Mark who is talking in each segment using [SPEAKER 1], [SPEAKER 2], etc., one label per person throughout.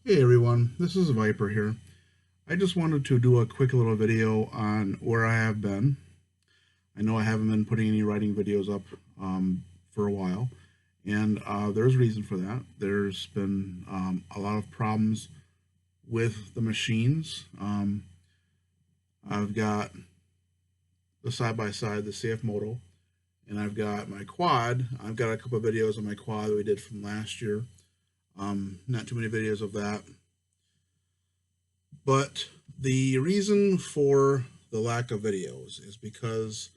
[SPEAKER 1] Hey everyone, this is Viper here. I just wanted to do a quick little video on where I have been. I know I haven't been putting any writing videos up for a while, and there's a reason for that. There's been a lot of problems with the machines. I've got the side-by-side, the CFMOTO, and I've got my quad. I've got a couple of videos on my quad that we did from last year. Not too many videos of that. But the reason for the lack of videos is because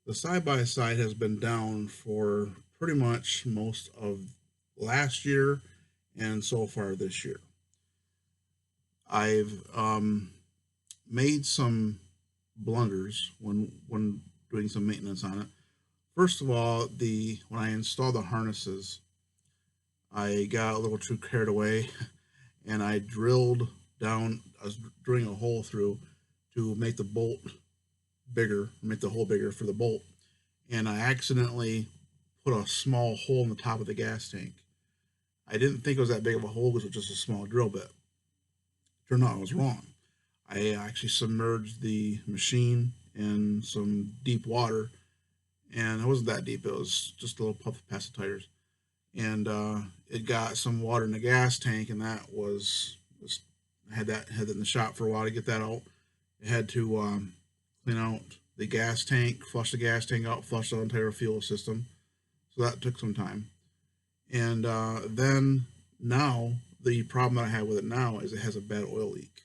[SPEAKER 1] the side-by-side has been down for pretty much most of last year and so far this year. I've made some blunders when doing some maintenance on it. First of all, when I installed the harnesses, I got a little too carried away and I drilled down. I was drilling a hole through to make the bolt bigger, make the hole bigger for the bolt, and I accidentally put a small hole in the top of the gas tank. I didn't think it was that big of a hole because it was just a small drill bit. Turned out I was wrong. I actually submerged the machine in some deep water, and it wasn't that deep. It was just a little puff past the tires, and it got some water in the gas tank, and that was had that in the shop for a while to get that out. It had to clean out the gas tank, flush the gas tank out, flush the entire fuel system. So that took some time. And then now the problem that I have with it now is it has a bad oil leak.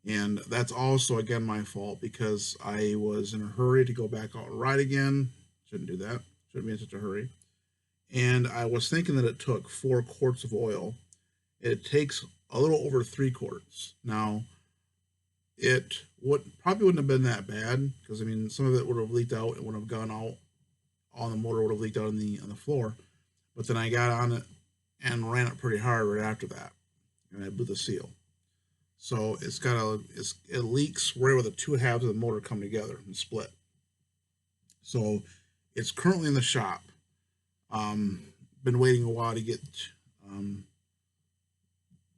[SPEAKER 1] And that's also, again, my fault because I was in a hurry to go back out and ride again. Shouldn't do that. Shouldn't be in such a hurry. And I was thinking that it took 4 quarts of oil. It takes a little over 3 quarts. Now, it probably wouldn't have been that bad because I mean some of it would have leaked out. It would have gone out. All the motor would have leaked out on the floor. But then I got on it and ran it pretty hard right after that, and I blew the seal. So it leaks right where the two halves of the motor come together and split. So it's currently in the shop. Been waiting a while to get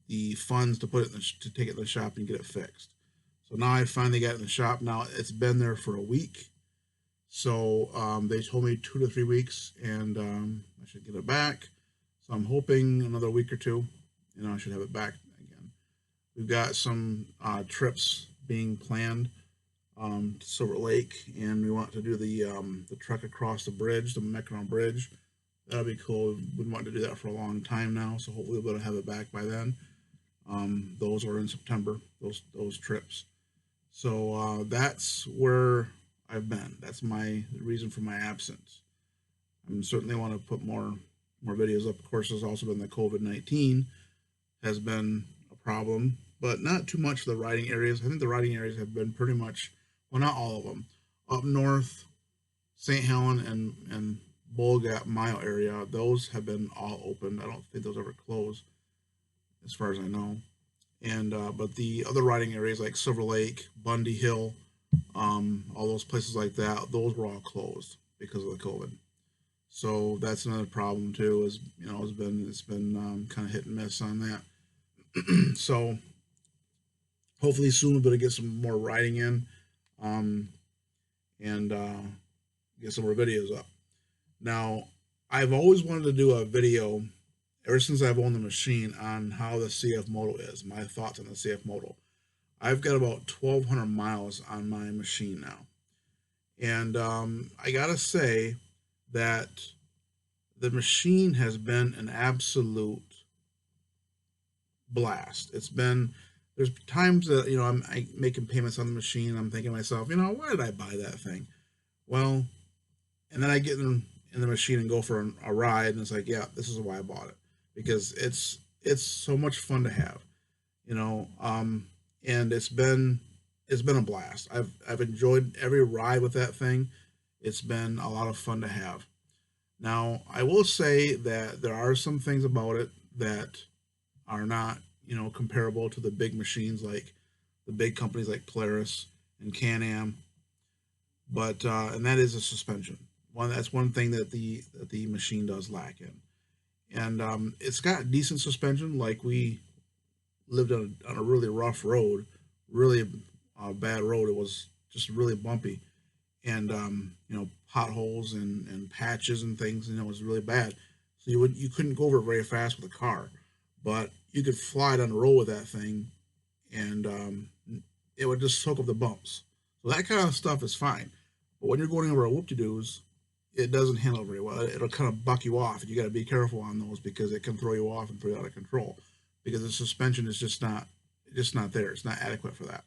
[SPEAKER 1] the funds to put it to take it to the shop and get it fixed. So now I finally got it in the shop. Now it's been there for a week. So they told me 2 to 3 weeks, and I should get it back. So I'm hoping another week or two, I should have it back again. We've got some trips being planned to Silver Lake, and we want to do the trek across the bridge, the Meccaron Bridge. That'll be cool. We've been wanting to do that for a long time now, so hopefully we'll be able to have it back by then. Those are in September, those trips. So that's where I've been. That's my reason for my absence. I certainly want to put more videos up. Of course, there's also been the COVID-19 has been a problem, but not too much for the riding areas. I think the riding areas have been pretty much, well, not all of them. Up north, St. Helen and Bull Gap Mile area, those have been all open. I don't think those ever closed, as far as I know. And but the other riding areas like Silver Lake, Bundy Hill, all those places like that, those were all closed because of the COVID. So that's another problem too. Is it's been kind of hit and miss on that. So hopefully soon we'll be able to get some more riding in, and get some more videos up. Now I've always wanted to do a video ever since I've owned the machine on how the CFMOTO is, my thoughts on the CFMOTO. I've got about 1,200 miles on my machine now. And I gotta say that the machine has been an absolute blast. There's times that, I'm making payments on the machine, and I'm thinking to myself, why did I buy that thing? Well, and then I get in the machine and go for a ride, and it's like, yeah, this is why I bought it. Because it's so much fun to have, and it's been a blast. I've enjoyed every ride with that thing. It's been a lot of fun to have. Now I will say that there are some things about it that are not comparable to the big machines like the big companies like Polaris and Can-Am, but and that is a suspension. That's one thing that the machine does lack in. And it's got decent suspension, like we lived on a really rough road, really bad road. It was just really bumpy, and potholes and patches and things. It was really bad. So you couldn't go over it very fast with a car, but you could fly down the road with that thing, and it would just soak up the bumps. So that kind of stuff is fine. But when you're going over a whoop-de-doos, it doesn't handle very well. It'll kind of buck you off, and you got to be careful on those because it can throw you off and throw you out of control because the suspension is just not there. It's not adequate for that.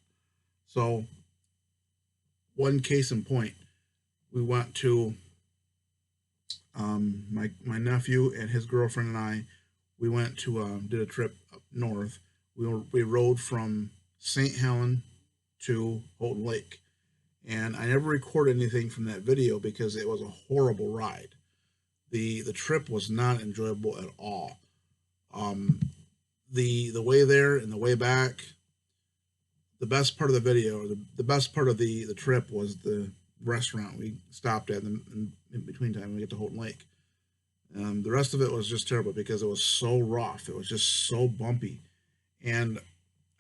[SPEAKER 1] So one case in point, we went to my nephew and his girlfriend and I. We went to did a trip up north. We rode from St. Helen to Houghton Lake, and I never recorded anything from that video because it was a horrible ride. The trip was not enjoyable at all. The way there and the way back, the best part of the video, the best part of the trip was the restaurant we stopped at in between time we get to Houghton Lake. The rest of it was just terrible because it was so rough. It was just so bumpy, and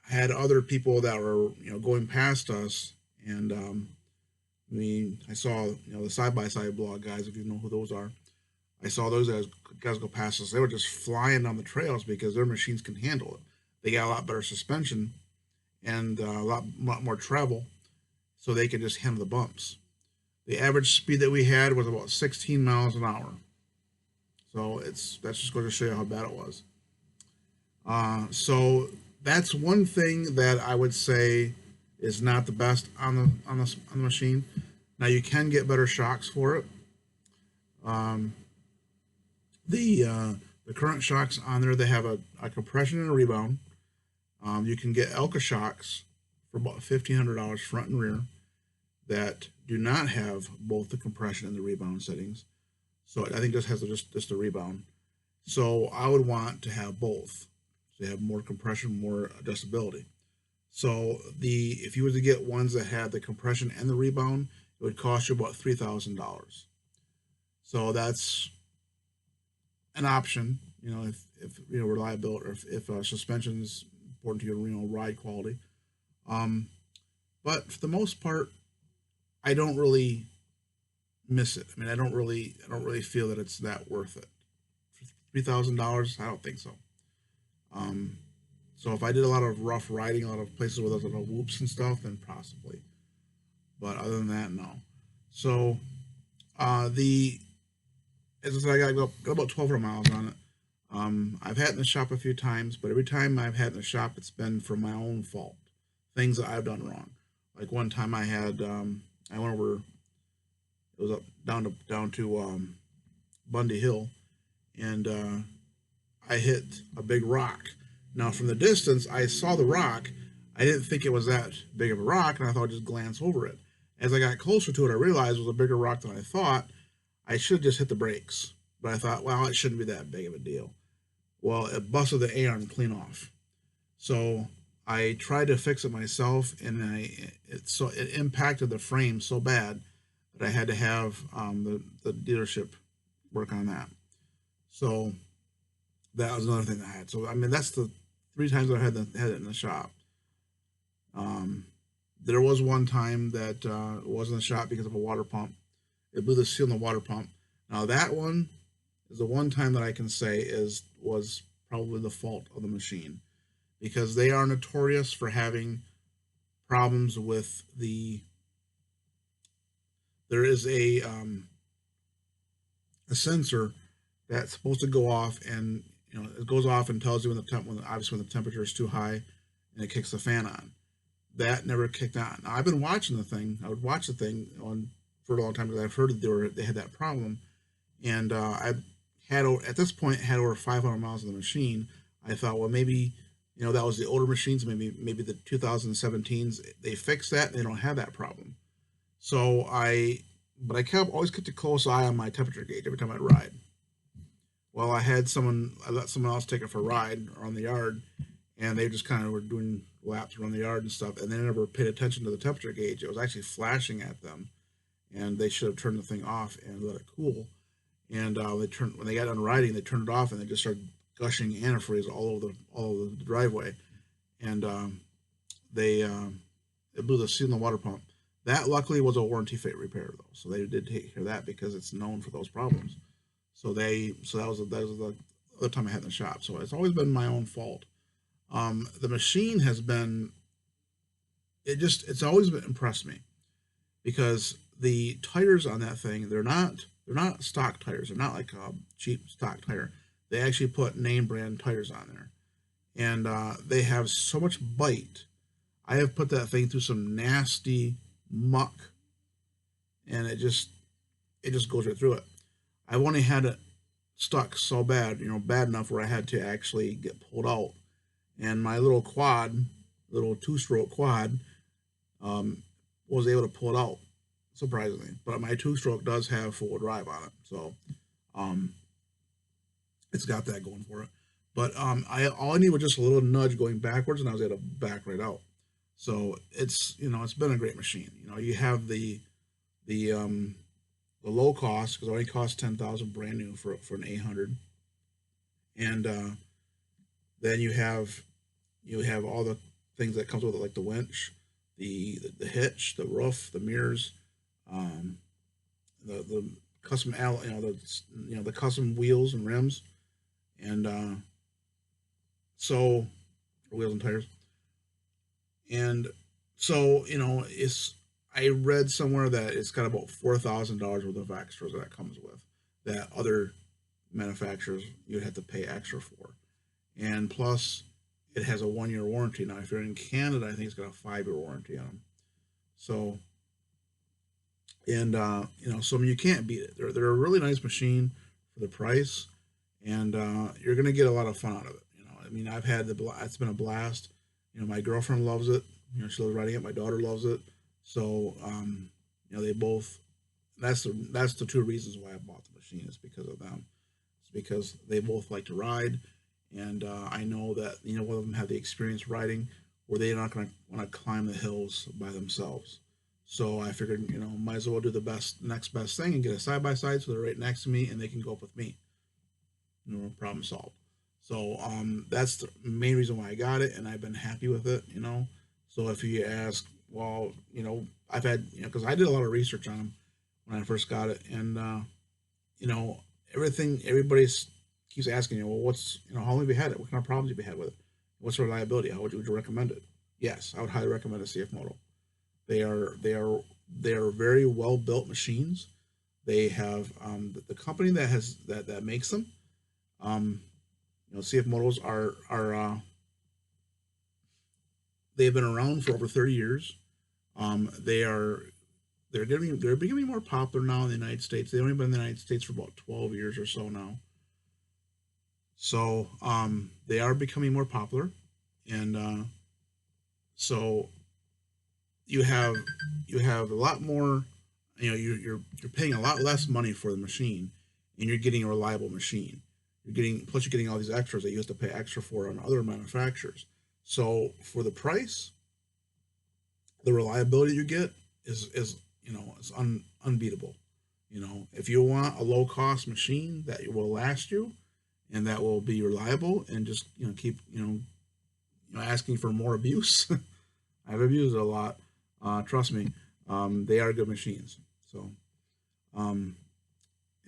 [SPEAKER 1] I had other people that were going past us, and I saw the side by side blog guys, if you know who those are. I saw those guys go past us. They were just flying down the trails because their machines can handle it. They got a lot better suspension and a lot more travel, so they could just handle the bumps. The average speed that we had was about 16 miles an hour. So that's just going to show you how bad it was. So that's one thing that I would say is not the best on the machine. Now you can get better shocks for it. The current shocks on there, they have a compression and a rebound. You can get Elka shocks for about $1,500 front and rear that do not have both the compression and the rebound settings. So I think this has just a rebound. So I would want to have both. So you have more compression, more adjustability. So if you were to get ones that had the compression and the rebound, it would cost you about $3,000. So that's an option, if reliability or if suspension is important to your ride quality. But for the most part, I don't really miss it. I mean, I don't really feel that it's that worth it. For $3,000, I don't think so. So if I did a lot of rough riding, a lot of places where there's a lot of whoops and stuff, then possibly. But other than that, no. So as I said, I got about 1,200 miles on it. I've had it in the shop a few times, but every time I've had it in the shop, it's been for my own fault, things that I've done wrong. Like one time I had I went over, it was up down to Bundy Hill, and I hit a big rock. Now from the distance, I saw the rock. I didn't think it was that big of a rock, and I thought I'd just glance over it. As I got closer to it, I realized it was a bigger rock than I thought. I should have just hit the brakes, but I thought, well, it shouldn't be that big of a deal. Well, it busted the air clean off. So I tried to fix it myself, and it impacted the frame so bad that I had to have the dealership work on that. So that was another thing I had. So I mean, that's the 3 times I had it in the shop. There was one time that it was in the shop because of a water pump. It blew the seal in the water pump. Now that one is the one time that I can say was probably the fault of the machine, because they are notorious for having problems with there is a sensor that's supposed to go off, and it goes off and tells you obviously when the temperature is too high, and it kicks the fan on. That never kicked on. Now, I've been watching the thing. I would watch the thing for a long time because I've heard that they had that problem, and I had at this point had over 500 miles of the machine. I thought, well, maybe that was the older machines, maybe the 2017s. They fixed that, and they don't have that problem. So but I always kept a close eye on my temperature gauge every time I'd ride. Well, I let someone else take it for a ride around the yard, and they just kind of were doing laps around the yard and stuff, and they never paid attention to the temperature gauge. It was actually flashing at them, and they should have turned the thing off and let it cool. And when they got done riding, they turned it off, and they just started gushing antifreeze all over the driveway. and they it blew the seal in the water pump. That luckily was a warranty fit repair though, so they did take care of that because it's known for those problems. So that was the other time I had in the shop. So it's always been my own fault. The machine has been it's always been impressed me because the tires on that thing they're not stock tires. They're not like a cheap stock tire. They actually put name brand tires on there, and they have so much bite. I have put that thing through some nasty muck, and it just goes right through it. I've only had it stuck so bad, bad enough where I had to actually get pulled out. And my little quad, little two-stroke quad, um, was able to pull it out, surprisingly. But my two-stroke does have four-wheel drive on it, so um, it's got that going for it. But I all I need was just a little nudge going backwards, and I was able to back right out. So it's been a great machine. You have the the low cost because it only costs 10,000 brand new for an 800, and then you have all the things that comes with it like the winch, the hitch, the roof, the mirrors, um, the custom the custom wheels and rims, and so wheels and tires, and so it's I read somewhere that it's got about $4,000 worth of extras that it comes with that other manufacturers you'd have to pay extra for, and plus it has a 1 year warranty. Now, if you're in Canada, I think it's got a 5 year warranty on them. So, and so I mean, you can't beat it. They're a really nice machine for the price, and you're gonna get a lot of fun out of it. I mean, I've had it's been a blast. My girlfriend loves it. She loves riding it. My daughter loves it. So, they both. That's the two reasons why I bought the machine is because of them. It's because they both like to ride, and I know that one of them have the experience riding, where they're not going to want to climb the hills by themselves. So I figured, might as well do the next best thing and get a side by side so they're right next to me and they can go up with me. Problem solved. So that's the main reason why I got it, and I've been happy with it. So if you ask, well, I've had, because I did a lot of research on them when I first got it, and everybody keeps asking, well, how long have you had it? What kind of problems have you had with it? What's the reliability? How would you recommend it? Yes, I would highly recommend a CFMOTO. They are very well built machines. They have the company that makes them. CFMOTOs are they've been around for over 30 years. They're becoming more popular now in the United States. They've only been in the United States for about 12 years or so now. So they are becoming more popular, and so you have a lot more. You're paying a lot less money for the machine, and you're getting a reliable machine. You're getting all these extras that you have to pay extra for on other manufacturers. So for the price, the reliability you get is unbeatable. If you want a low cost machine that will last you and that will be reliable and just keep asking for more abuse, I've abused it a lot. Trust me, they are good machines. So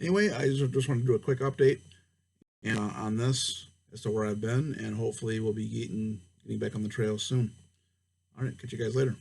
[SPEAKER 1] anyway, I just want to do a quick update and on this as to where I've been, and hopefully we'll be getting back on the trail soon. All right, catch you guys later.